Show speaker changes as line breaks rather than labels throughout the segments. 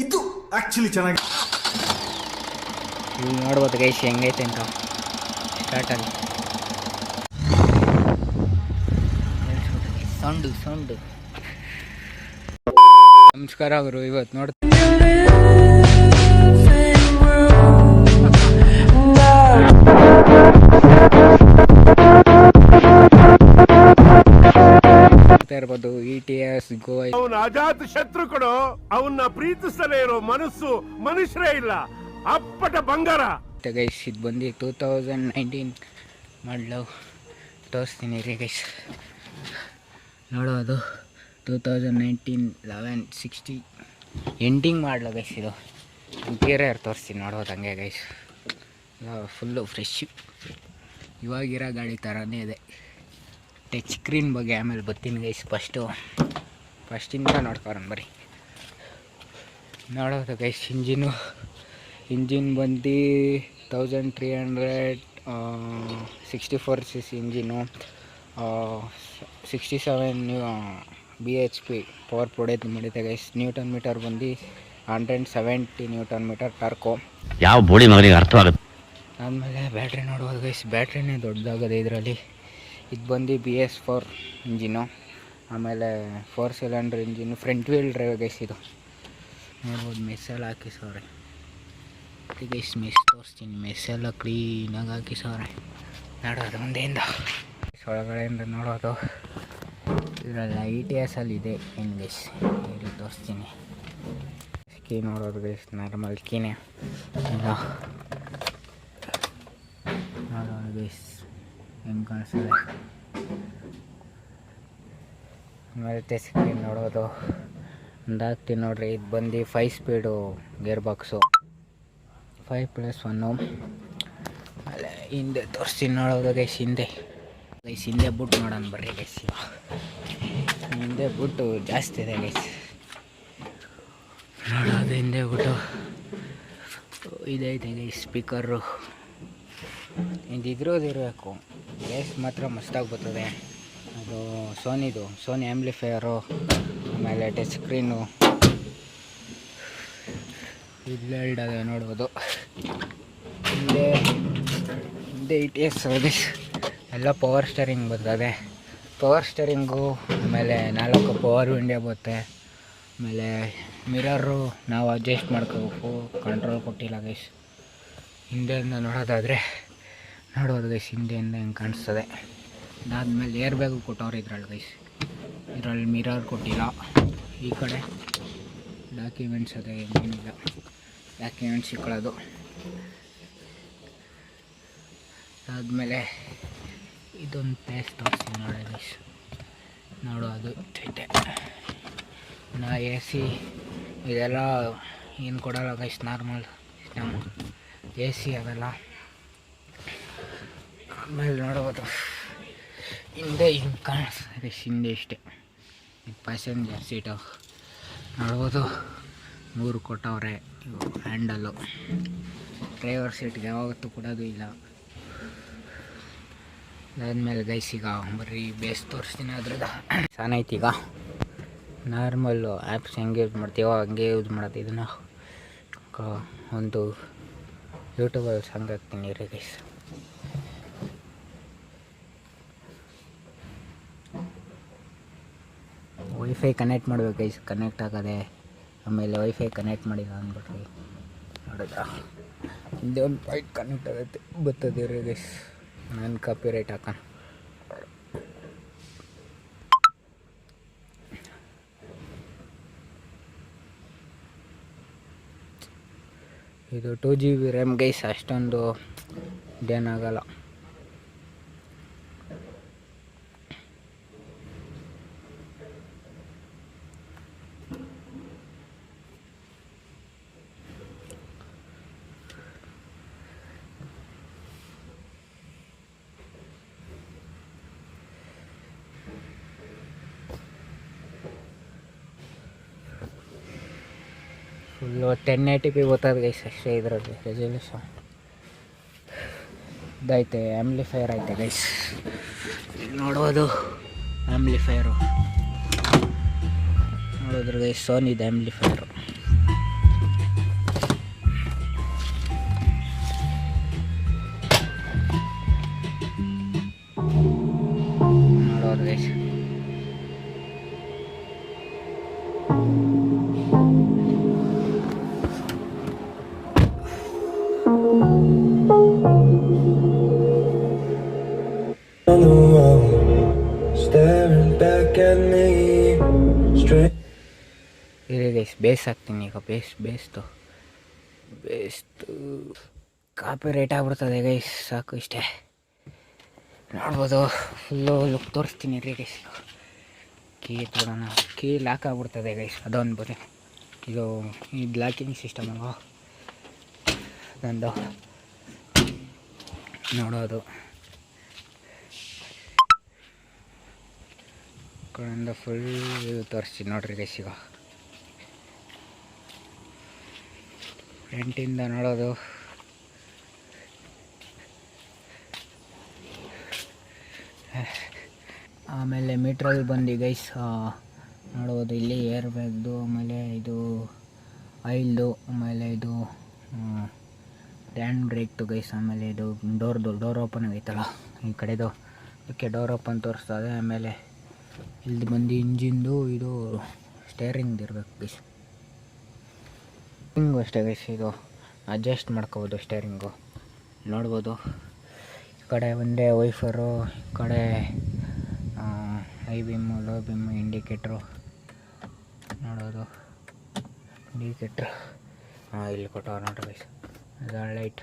ಇದು ಆಕ್ಚುಲಿ ಚೆನ್ನಾಗಿ
ನೋಡ್ಬೋದು ಗೈಸ್ ಹೆಂಗೈತೆ ಅಂತ ಸ್ಟಾರ್ಟಲ್ಲಿ ಸೌಂಡು ನಮಸ್ಕಾರ ಅವರು ಇವತ್ತು ನೋಡ್ತಾ ಇರ್ಬೋದು ETS ಗೋವಾ.
ಅವನ ಅಜಾತ ಶತ್ರು ಕೊಡು, ಅವನ್ನ ಪ್ರೀತಿಸಲೇ ಇರೋ ಮನಸ್ಸು ಮನುಷ್ಯರೇ ಇಲ್ಲ, ಅಪ್ಪಟ ಬಂಗಾರ.
ಗೈಸ್ ಇದು ಬಂದು 2019 ಮಾಡಲು ತೋರಿಸ್ತೀನಿ ರೀ ಗೈಸ್. ನೋಡೋದು 2019 11/60 ಎಂಡಿಂಗ್ ಮಾಡಲು ಗೈಸ್. ಇದು ಇಂಟೀರಿಯರ್ ತೋರಿಸ್ತೀನಿ ನೋಡೋದು ಹಂಗೆ ಗೈಸ್. ಫುಲ್ಲು ಫ್ರೆಶ್ ಇವಾಗಿರೋ ಗಾಡಿ ಥರನೇ ಇದೆ. ಟಚ್ ಸ್ಕ್ರೀನ್ ಬಗ್ಗೆ ಆಮೇಲೆ ಬರ್ತೀನಿ ಗೈಸ್. ಫಸ್ಟಿಂದ ನೋಡ್ಕೊರೋಣ ಬರ್ರಿ. ನೋಡೋದು ಗೈಸ್ ಇಂಜಿನ್ ಬಂದು 1364 cc ಇಂಜಿನು, 67 bhp ಪವರ್ ಪ್ರೊಡೈತ್ ಮಾಡಿದೆ ಗೈಸ್. ನ್ಯೂಟನ್ ಮೀಟರ್ ಬಂದು 170 ನ್ಯೂಟನ್ ಮೀಟರ್ ಟಾರ್ಕು.
ಯಾವ ಬೋಡಿ ಮಗನಿಗೆ ಅರ್ಥವಾಗುತ್ತೆ.
ಆದಮೇಲೆ ಬ್ಯಾಟ್ರಿ ನೋಡ್ಬೋದು ಗೈಸ್. ಬ್ಯಾಟ್ರಿನೇ ದೊಡ್ಡದಾಗದೆ ಇದರಲ್ಲಿ. ಇದು ಬಂದು BS4 ಇಂಜಿನು, ಆಮೇಲೆ 4 cylinder engine, front wheel drive guys. ಇದು ನೋಡ್ಬೋದು ಮೆಸ್ಸೆಲ್ಲ ಹಾಕಿಸವ್ರೆ ಗೈಸ್. ಮೆಸ್ ತೋರಿಸ್ತೀನಿ. ಮೆಸ್ಸೆಲ್ಲ ಕ್ಲೀನಾಗಿ ಹಾಕಿಸವ್ರೆ. ನೋಡೋದು ಮುಂದೆಯಿಂದ ಒಳಗಡೆಯಿಂದ ನೋಡೋದು. ಇದರಲ್ಲಿ ETS ಅಲ್ಲಿ ಇದೆ ಏನು ಗೈಸ್, ಇಲ್ಲಿ ತೋರಿಸ್ತೀನಿ. ಕೀ ನೋಡೋದು ಗೈಸ್, ನಾರ್ಮಲ್ ಕೀನೇ ನೋಡೋದು ಗೈಸ್ ಹೆಂಗೆ ಕಾಣಿಸ್ತದೆ. ಆಮೇಲೆ ಸ್ಕ್ರೀನ್ ನೋಡೋದು ಒಂದು ಹಾಕ್ತೀನಿ ನೋಡ್ರಿ. ಇದು ಬಂದು 5 ಸ್ಪೀಡು ಗೇರ್ ಬಾಕ್ಸು, 5+1. ಆಮೇಲೆ ಹಿಂದೆ ತೋರಿಸ್ತೀನಿ ನೋಡೋದು ಗೈಸ್. ಹಿಂದೆ ಬುಟ್ಟು ನೋಡೋಣ ಬರ್ರಿ ಗೈಸ್. ಹಿಂದೆ ಬುಟ್ಟು ಜಾಸ್ತಿ ಇದೆ ಗೈಸ್. ನೋಡೋದು ಹಿಂದೆ ಬಿಟ್ಟು ಇದೈತೆ ಗೈಸ್. ಸ್ಪೀಕರು ಇದಿರಬೇಕು. ಬೇಸ್ ಮಾತ್ರ ಮಸ್ತಾಗಿ ಬರ್ತದೆ. ಅದು ಸೋನಿ ಆ್ಯಂಪ್ಲಿಫೈಯರು, ಆಮೇಲೆ ಟಚ್ ಸ್ಕ್ರೀನು ಇಲ್ಲದೆ ನೋಡ್ಬೋದು. ಹಿಂದೆ ETS ಎಲ್ಲ ಪವರ್ ಸ್ಟೇರಿಂಗ್ ಬರ್ತದೆ. ಪವರ್ ಸ್ಟೇರಿಂಗು, ಆಮೇಲೆ 4 ಪವರ್ ವಿಂಡೋ ಬರುತ್ತೆ. ಆಮೇಲೆ ಮಿರರು ನಾವು ಅಡ್ಜಸ್ಟ್ ಮಾಡ್ಕೋಬೇಕು, ಕಂಟ್ರೋಲ್ ಕೊಟ್ಟಿಲ್ಲ ಗೈಸ್. ಹಿಂದೆಯಿಂದ ನೋಡೋದಾದರೆ ನೋಡ್ಬೋದು ಗೈಸ್, ಹಿಂದೆಯಿಂದ ಹೆಂಗೆ ಕಾಣಿಸ್ತದೆ. ಅದಾದಮೇಲೆ ಏರ್ ಬ್ಯಾಗು ಕೊಟ್ಟವ್ರು ಇದ್ರಲ್ಲಿ ಗೈಸ್. ಇದರಲ್ಲಿ ಮಿರರ್ ಕೊಟ್ಟಿಲ್ಲ. ಈ ಕಡೆ ಡಾಕ್ಯುಮೆಂಟ್ಸ್ ಅದೇ ಏನಿಲ್ಲ, ಡಾಕ್ಯುಮೆಂಟ್ಸ್ ಇಟ್ಕೊಳ್ಳೋದು. ಅದಾದಮೇಲೆ ಇದೊಂದು ಪ್ಲೇಸ್ ತೋರಿಸ್ತೀನಿ ನೋಡಿ ಗೈಸ್. ನೋಡೋದು ಐತೆ. AC ಇದೆಲ್ಲ ಏನು ಕೊಡೋಲ್ಲ ಗೈಸ್, ನಾರ್ಮಲ್ ಸಿಸ್ಟಮ್ AC ಅವೆಲ್ಲ. ಆಮೇಲೆ ನೋಡ್ಬೋದು ಹಿಂದೆ ಹಿಂಗೆ ಕಾಣಿಸ್ತದೆ. ಹಿಂದೆ ಇಷ್ಟೇ ಇದು ಪ್ಯಾಸೆಂಜರ್ ಸೀಟು ನೋಡ್ಬೋದು. 3 ಕೊಟ್ಟವ್ರೆ. ಇವು ಹ್ಯಾಂಡಲ್ಲು. ಡ್ರೈವರ್ ಸೀಟ್ಗೆ ಯಾವತ್ತೂ ಕೊಡೋದು ಇಲ್ಲ. ಅದಾದಮೇಲೆ ಗೈಸ್ ಈಗ ಬರ್ರಿ ಬೇಸ್ ತೋರಿಸ್ತೀನಿ. ಅದ್ರದ್ದು ಚೆನ್ನಾಯ್ತು. ಈಗ ನಾರ್ಮಲ್ಲು ಆ್ಯಪ್ಸ್ ಹೆಂಗೆ ಯೂಸ್ ಮಾಡ್ತೀವೋ ಹಂಗೆ ಯೂಸ್ ಮಾಡೋದು. ಇದನ್ನು ಒಂದು ಯೂಟ್ಯೂಬಲ್ಲಿ ಸಾಂಗ್ ಹಾಕ್ತೀನಿ ರೀ ಗೈಸ್. ವೈಫೈ ಕನೆಕ್ಟ್ ಮಾಡ್ಬೇಕು ಗೈಸ್. ಕನೆಕ್ಟ್ ಆಗದೆ ಆಮೇಲೆ ವೈಫೈ ಕನೆಕ್ಟ್ ಮಾಡಿಲ್ಲ ಅಂದ್ಬಿಟ್ರಿ ನೋಡಿದ ಹಿಂದೆ ಒಂದು ಪಾಯಿಂಟ್ ಕನೆಕ್ಟ್ ಆಗುತ್ತೆ ಬರ್ತದೆ ರೀ ಗೈಸ್. ನಾನು ಕಾಪಿ ರೈಟ್ ಹಾಕೋಣ. ಇದು 2GB RAM ಗೈಸ್. ಅಷ್ಟೊಂದು ಇದೇನಾಗಲ್ಲ. ಫುಲ್ಲು 1080p ಬರ್ತದೆ ಗೈಸ್ ಅಷ್ಟೇ ಇದರಲ್ಲಿ ರೆಸಲ್ಯೂಷನ್. ಇದೈತೆ ಆ್ಯಂಪ್ಲಿಫೈಯರ್ ಐತೆ ಗೈಸ್. ನೋಡ್ಬೋದು ಆ್ಯಂಪ್ಲಿಫೈಯರು ನೋಡಿದ್ರೆ ಗೈಸ್. ಸೋನಿದು ಆ್ಯಂಪ್ಲಿಫೈಯರು ಬೇಸ್ ಹಾಕ್ತೀನಿ ಈಗ. ಬೇಸ್ತು ಕಾಪಿ ರೇಟ್ ಆಗ್ಬಿಡ್ತದೆ ಗೈಸ್. ಸಾಕು ಇಷ್ಟೇ. ನೋಡ್ಬೋದು ಫುಲ್ಲು ಲುಕ್ ತೋರಿಸ್ತೀನಿ ರೀ ಗೈಸ್. ಕೀ ತೊಗೊಳೋಣ. ಕೀ ಲಾಕ್ ಆಗ್ಬಿಡ್ತದೆ ಗೈಸ್, ಅದೊಂದು ಬರೀ ಇದು ಲಾಕಿಂಗ್ ಸಿಸ್ಟಮ್ ಅಲ್ವಾ ನಂದು. ನೋಡೋದು ಕಡೆಯಿಂದ ಫುಲ್ ತೋರಿಸ್ತೀನಿ ನೋಡ್ರಿ ಗೈಸ್. ಈಗ ಫ್ರಂಟಿಂದ ನೋಡೋದು ಆಮೇಲೆ ಮೀಟ್ರಲ್ಲಿ ಬಂದು ಗೈಸ್ ನೋಡ್ಬೋದು. ಇಲ್ಲಿ ಏರ್ ಬ್ಯಾಗ್ದು, ಆಮೇಲೆ ಇದು ಆಯಿಲ್ದು, ಆಮೇಲೆ ಇದು ಹ್ಯಾಂಡ್ ಬ್ರೇಕ್ದು ಗೈಸ್. ಆಮೇಲೆ ಇದು ಡೋರ್ ಓಪನ್ ಆಗೈತಲ್ಲ ಈ ಕಡೆದು, ಅದಕ್ಕೆ ಡೋರ್ ಓಪನ್ ತೋರಿಸ್ತದೆ. ಆಮೇಲೆ ಇಲ್ಲಿ ಬಂದು ಇಂಜಿನ್ದು ಇದು ಸ್ಟೇರಿಂಗ್ದು ಇರಬೇಕು ಗೈಸ್. ಹಿಂಗೂ ಅಷ್ಟೇ ಗೈಸ್, ಇದು ಅಡ್ಜಸ್ಟ್ ಮಾಡ್ಕೋಬೋದು ಸ್ಟೇರಿಂಗು. ನೋಡ್ಬೋದು ಈ ಕಡೆ ಒಂದೇ ವೈಫರು, ಈ ಕಡೆ high beam, low beam, indicator ನೋಡೋದು. ಇಂಡಿಕೇಟ್ರು ಇಲ್ಲಿ ಕೊಟ್ಟವ್ರು ನೋಡ್ರಿ ಗೈಸ್. ಅದು ಲೈಟ್.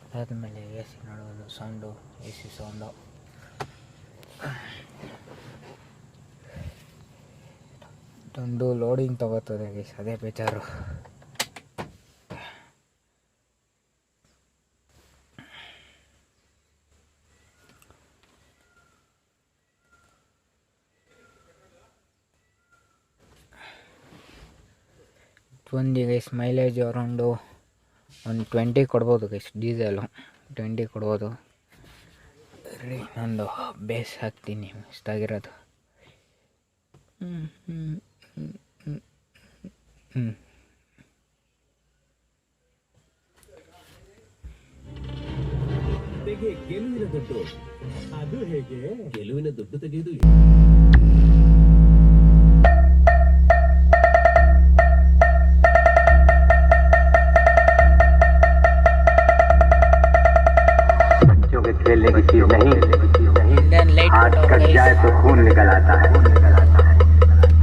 ಅದಾದಮೇಲೆ ಎ ಸಿ ನೋಡೋದು, ಸೌಂಡು, ಎ ಸಿ ಸೌಂಡು. ಒಂದು ಲೋಡಿಂಗ್ ತಗೋತದೆ ಗೈಸ್, ಅದೇ ಬೇಜಾರು. ಒಂದು ಗೈಸ್ ಮೈಲೇಜ್ ಅರೌಂಡು ಒಂದು 20 ಕೊಡ್ಬೋದು ಗೈಸ್. ಡೀಸೆಲು 20 ಕೊಡ್ಬೋದು ರೀ. ನಂದು ಬೇಸ್ ಹಾಕ್ತೀನಿ ಮಸ್ತಾಗಿರೋದು.
ಗೆಲುವಿನ ದುಡ್ಡು, ಅದು ಹೇಗೆ? ಗೆಲುವಿನ ದುಡ್ಡು ತೆಗೆಯುವುದು
खेलने की चीज नहीं, हाथ कट जाए तो खून निकल आता है.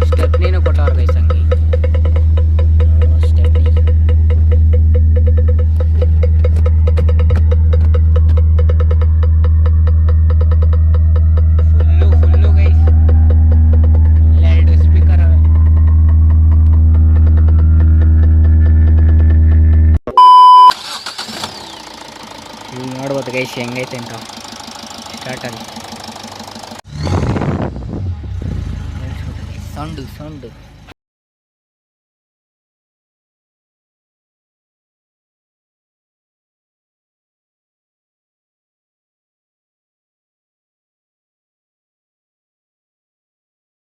ಸ್ಟೆಪ್ನಿನೂ ಕೊಟ್ಟವ್ರು ಗೈಸ್ ಹಂಗೆ. Stepney full guys. ಎರಡು ಸ್ಪೀಕರ್ ಅವೆ. ಇಲ್ಲಿ ನೋಡ್ಬೋದು ಗೈಸ್ ಹೆಂಗೈತೆ ಅಂತ ಸ್ಟಾರ್ಟಾಗಿ. ಸೌಂಡು